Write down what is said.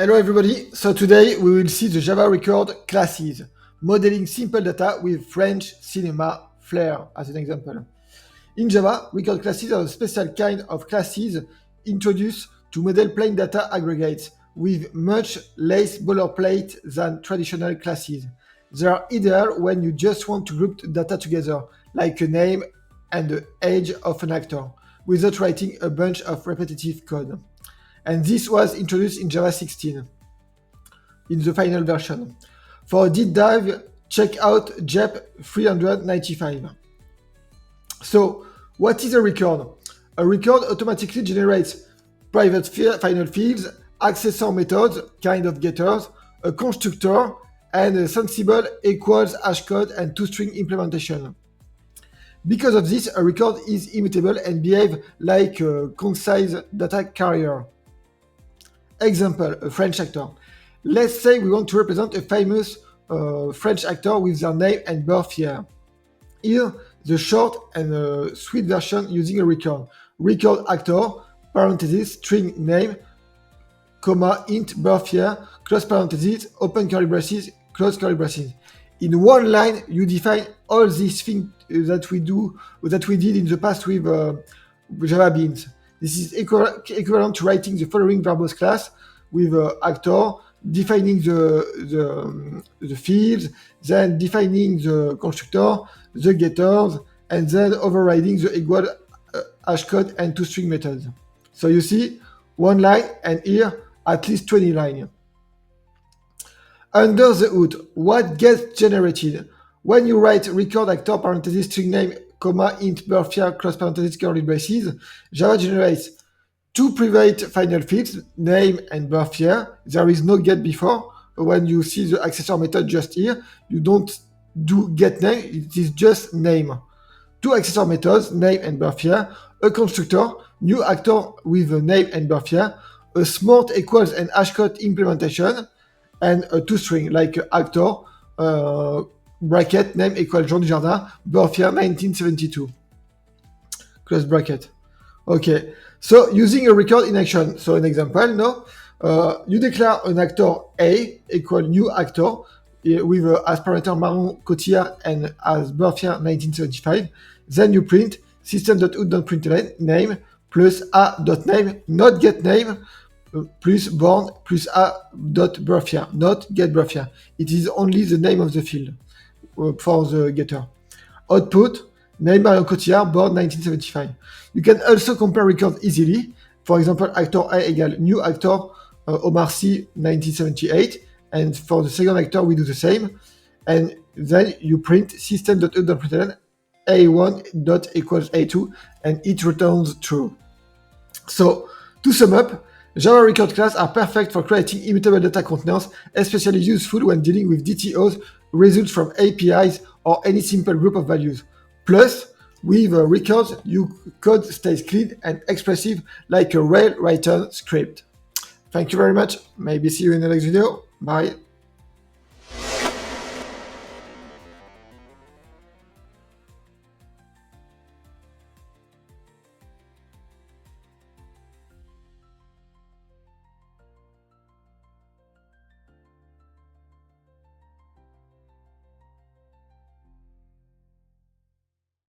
Hello everybody, so today we will see the Java record classes, modeling simple data with French cinema flair as an example. In Java, record classes are a special kind of classes introduced to model plain data aggregates with much less boilerplate than traditional classes. They are ideal when you just want to group data together, like a name and the age of an actor, without writing a bunch of repetitive code. And this was introduced in Java 16 in the final version. For a deep dive, check out JEP 395. So, what is a record? A record automatically generates private final fields, accessor methods, kind of getters, a constructor, and a sensible equals hashcode and toString implementation. Because of this, a record is immutable and behaves like a concise data carrier. Example, a French actor. Let's say we want to represent a famous French actor with their name and birth year. Here, the short and sweet version using a record. Record actor, parenthesis, string name, comma, int, birth year, close parenthesis, open curly braces, close curly braces. In one line, you define all these things that we did in the past with Java beans. This is equivalent to writing the following verbose class with actor, defining the fields, then defining the constructor, the getters, and then overriding the equal hashcode and toString methods. So you see, one line, and here at least 20 lines. Under the hood, what gets generated? When you write record actor parenthesis string name, comma, int, birth year, close parenthesis, curly braces, Java generates two private final fields, name and birth year. There is no get before. When you see the accessor method just here, you don't do get name, it is just name. Two accessor methods, name and birth year, a constructor, new actor with a name and birth year, a smart equals and hashcode implementation, and a toString like actor, bracket, name equals Jean Dujardin, birth year 1972. Close bracket. Okay, so using a record in action. So an example, no? You declare an actor A equal new actor with as parameter Marion Cotillard and as birth year 1975. Then you print system.out.println name plus a.name, not get name, plus born plus a.birth year, not get birth year. It is only the name of the field for the getter. Output, name Marion Cotillard, born 1975. You can also compare records easily. For example, actor A equal new actor Omar Sy 1978. And for the second actor, we do the same. And then you print system.out.println a1 equals a2, and it returns true. So, to sum up, Java record classes are perfect for creating immutable data containers, especially useful when dealing with DTOs, results from APIs, or any simple group of values. Plus, with records, your code stays clean and expressive like a well-written script. Thank you very much. Maybe see you in the next video. Bye.